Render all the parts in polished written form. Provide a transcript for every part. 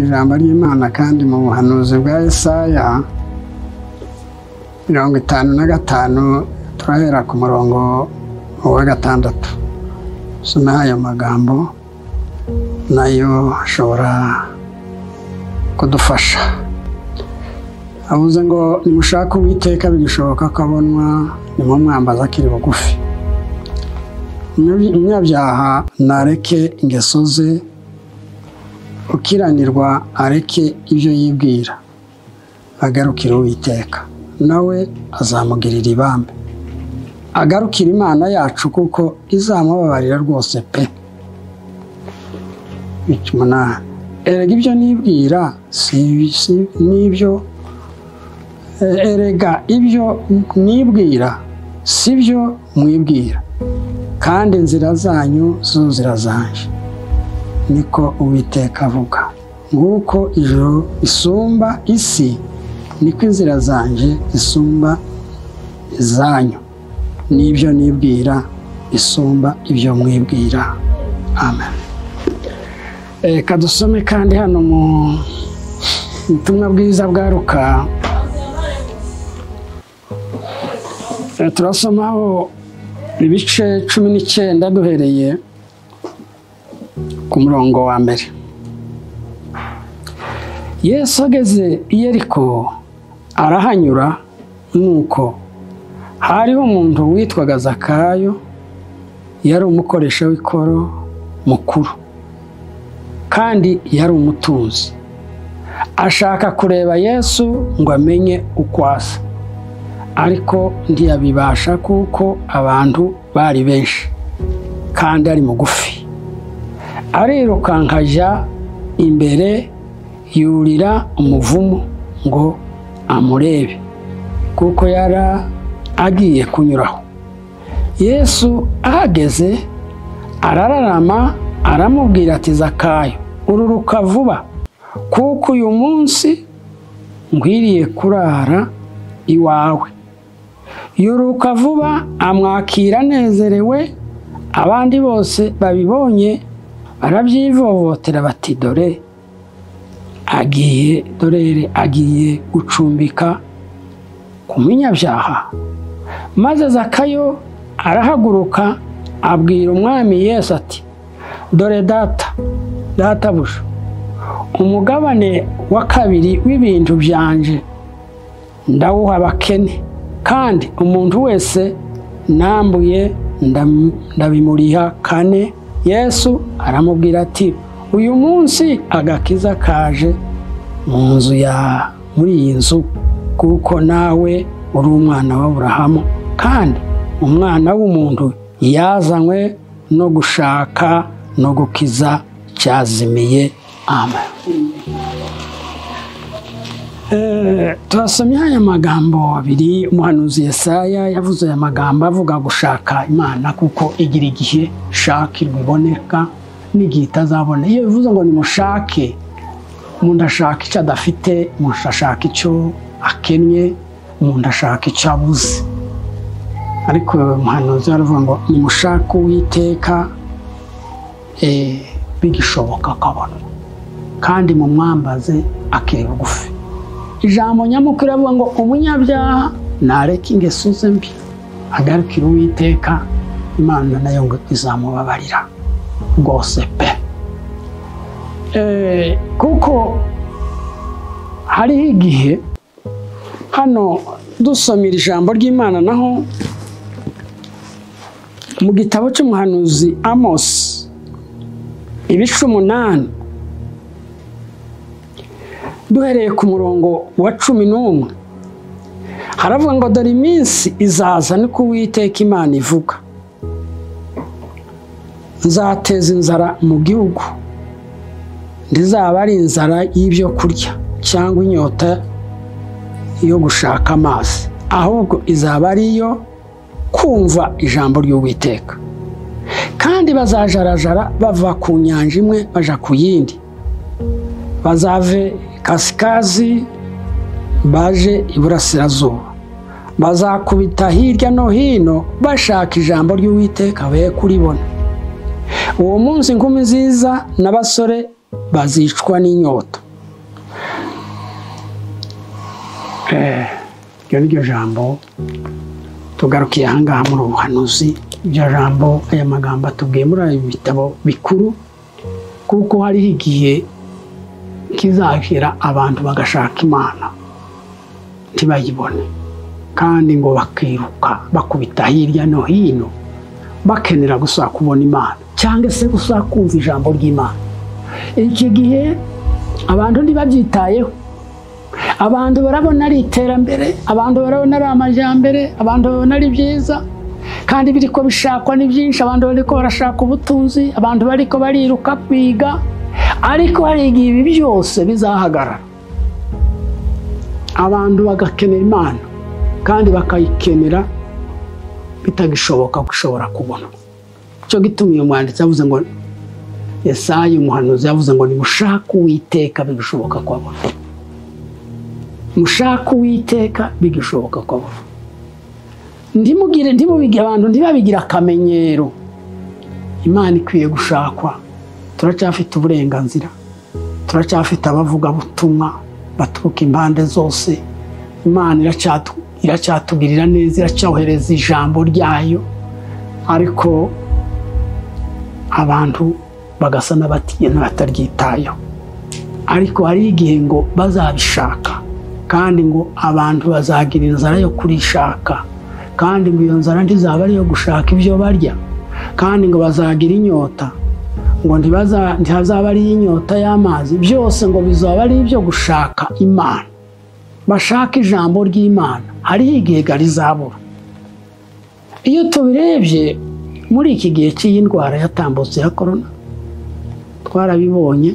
ijambo ry'Imana kandi mu buhanuzi bwa Yesaya 55 turahera ku murongo wa 6. Soma aya magambo nayo ashobora kudufasha. Avuze ngo nimushaka Uwiteka bigishoboka kabonwa, nimumwambaza akiri bugufi. Umunyabyaha nareke ingeso ze, ukiranirwa areke ibyo yibwira, agarukire Uwiteka nawe azamugirira ibambe. Agarukire Imana yacu kuko izamubabarira rwose pe. 8. Erega ibyo nibwira si nibyo, erega ibyo nibwira sibyo mwibwira, kandi inzira zanyu zo zirazanje, niko Uwiteka avuga. Nguko ijuru isumba isi, niko inzira zanje zisumba izanyu, n'ibyo nibwira isumba ibyo mwibwira. Amen. Kadusome kandi hano mu butumwa bwiza bwa Luka, turasomaho ibice 19 duhereye ku murongo wa 1. Yesu ageze i Yeriko arahanyura, nuko hariho umuntu witwaga Zakayo, yari umukoresha w'ikoro mukuru kandi yari umutunzi. Ashaka kureba Yesu ngo amenye uko asa, ariko ntiyabibasha kuko abantu bari benshi kandi ari mugufi. Arirukanka ajya imbere, yurira umuvumu ngo amurebe, kuko yari agiye kunyuraho. Yesu ahageze arararama aramubwira ati, Zakayo, ururuka vuba, kuko uyu munsi ngwiriye kurara iwawe. Yuruka vuba amwakira anezerewe. Abandi bose babibonye barabyivovotera bati, dore agiye gucumbika ku munyabyaha. Maze Zakayo arahaguruka abwira umwami Yesu ati, dore databuja, umugabane wa 2 w'ibintu byanje ndawuha abakene, kandi umuntu wese nambuye ndabimuriha 4. Yesu aramubwira ati, uyu munsi agakiza kaje muri iyi nzu, kuko nawe uri umwana wa Aburahamu, kandi umwana w'umuntu yazanywe no gushaka no gukiza cyazimiye. Amen. Turasomye aya magambo abiri. Umuhanuzi Yesaya yavuze aya magambo avuga gushaka Imana kuko igira igihe shakirwa iboneka n'igihe itazabona. Iyo bivuze ngo nimushake, umuntu ashaka icyo adafite, umuntu ashaka icyo akennye, umuntu ashaka icyo abuze. Ariko umuhanuzi aravuga ngo nimushake Uwiteka bigishoboka akabona, kandi mumwambaze akiri bugufi. Ijambo nyamukuru avuga ngo umunyabyaha nareke ingeso ze mbi, agarukire Uwiteka, Imana nayo ngo izamubabarira rwose pe. Kuko hariho igihe hano dusomera ijambo ry'Imana, naho mu gitabo cy'umuhanuzi Amos ibice 8 duhereye ku murongo wa 11, haravuga ngo dore iminsi izaza, niko Uwiteka Imana ivuga, nzateza inzara mu gihugu, ndizaba ari inzara y'ibyo kurya cyangwa inyota yo gushaka amazi, ahubwo izaba ari iyo kumva ijambo ry'Uwiteka. Kandi bazajarajara bava ku nyanja imwe baja ku yindi, bazave kasikazi baje iburasirazuba, bazakubita hirya no hino bashaka ijambo ry'Uwiteka be kuribona. Uwo munsi inkumi nziza n'abasore bazicwa n'inyota, iryo ni ryo jambo tugarukiye ahangaha muri ubuhanuzi. Iryo jambo, aya magambo atubwiye muri ayo bitabo bikuru, kuko hariho igihe kizagera abantu bagashaka Imana ntibayibone, kandi ngo bakiruka bakubita hirya no hino bakenera gusa kubona Imana cyangwa se gusa kumva ijambo ry'Imana. Iki gihe abantu ntibabyitayeho, abantu barabona ari iterambere, abantu barabona ari amajyambere, abantu barabona ari byiza, kandi biriko bishakwa ni byinshi. Abantu bariko barashaka ubutunzi, abantu bariko bariruka kwiga, ariko hari igihe ibi byose bizahagarara, abantu bagakenera Imana kandi bakayikenera bitagishoboka gushobora kubona. Cyo gituma uyu mwanditsi yavuze ngo, Yesaya umuhanuzi yavuze ngo nimushake Uwiteka bigishoboka kwabona, mushake Uwiteka bigishoboka kwabona. Ndimubige abantu ntibabigira akamenyero. Imana ikwiye gushakwa. Turacyafite uburenganzira, turacyafite abavuga butumwa baturuka impande zose. Imana iracyatugirira neza, iracyohereza ijambo ryayo, ariko abantu bagasa n'abataryitayeho. Ariko hari igihe ngo bazabishaka, kandi ngo abantu bazagira inzara yo kurishaka, kandi ngo iyo nzara ntizaba ari iyo gushaka ibyo barya, kandi ngo bazagira inyota, ngo ntihazaba ari inyota y'amazi. Byose ngo bizaba ari ibyo gushaka Imana, bashaka ijambo ry'Imana. Hariho igihe rizabura. Iyo tubirebye muri iki gihe cy'iyi ndwara yatambutse ya korona, twarabibonye.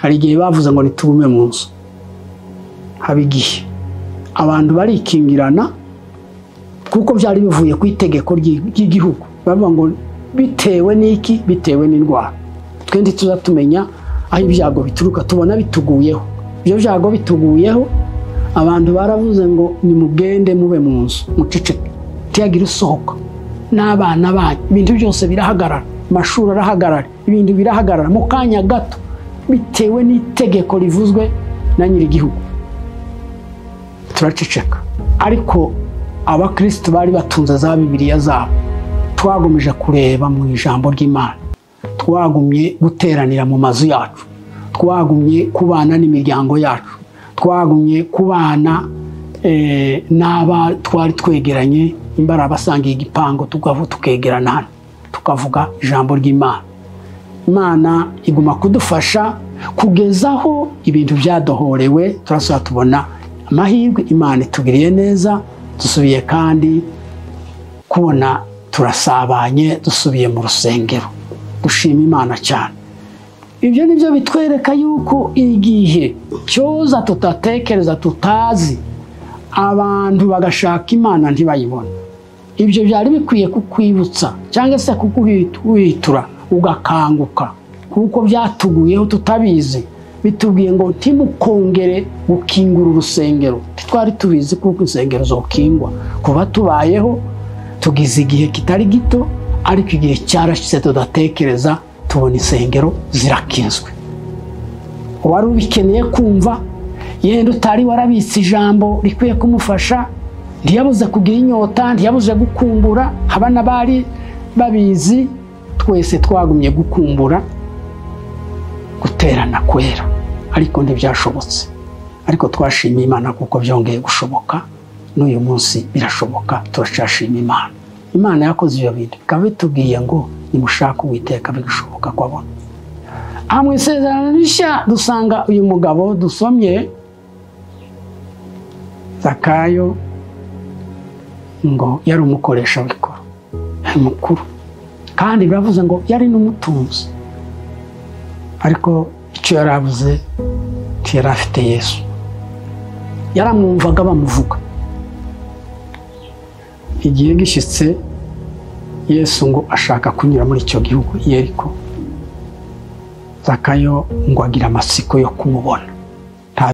Hari igihe bavuze ngo nitugume mu nzu, haba igihe abantu barikingirana, kuko byari bivuye ku itegeko ry'igihugu. Bavuga ngo bitewe n'iki? Bitewe n'indwara. Twende tuza tumenya aho ibyago bituruka, tubona bituguyeho. Ibyo byago bituguyeho, abantu baravuze ngo nimugende mube mu nzu, muceceke, tiyagira usohoka, n'abana banyu. Ibintu byose birahagarara, amashuri arahagarara, ibintu birahagarara mu kanya gato, bitewe n'itegeko rivuzwe na nyir'igihugu. Turaceceka. Ariko abakristo bari batunze za Bibiliya zabo, twagumije kureba mu ijambo ry'Imana, twagumye guteranira mu mazu yacu, twagumye kubana n'imiryango yacu, twagumye kubana n'aba twari twegeranye, imbara basangiye igipango, tukegerana hano tukavuga ijambo ry'Imana. Imana iguma kudufasha kugezaho ibintu byadohorewe. Turasaba tubona amahirwe, Imana itugiriye neza, dusubiye kandi kubona turasabanye, dusubiye mu rusengero. Dushima Imana cyane. Ibyo nibyo bitwereka yuko igihe cyoza tutatekereza, tutazi, abantu bagashaka Imana ntibayibone. Ibyo byari bikwiye kukwibutsa cyangwa se kukuhitura ugakanguka, kuko byatuguyeho tutabizi. Bitubwiye ngo ntimukongere gukingura urusengero. Twari tubizi kuko insengero zokingwa. Kuba tubayeho tugize igihe kitari gito, ariko igihe cyarashize tudatekereza, tubona insengero zirakinzwe. Wari ubikeneye kumva, yenda utari warabitse ijambo rikwiye kumufasha, ntiyabuze kugira inyota, ntiyabuze gukumbura. Abana bari babizi, twese twagumye gukumbura, guterana kwera, ariko ntibyashobotse. Ariko twashimiye Imana kuko byongeye gushoboka. N'uyu munsi birashoboka, turashima Imana. Imana yakoze ibyo bintu, ikaba itubwiye ngo nimushake Uwiteka bigishoboka kwabona. Aha mu Isezerano Rishya dusanga uyu mugabo dusomye, Zakayo, ngo yari umukoresha w'ikoro, mukuru, kandi biravuze ngo yari n'umutunzi. Ariko icyo yaravuze, yari afite Yesu, yaramwumvaga bamuvuga. Igihe gishyitse, Yesu ngo ashaka kunyura muri icyo gihugu Yeriko, Zakayo ngo agira amatsiko yo kumubona.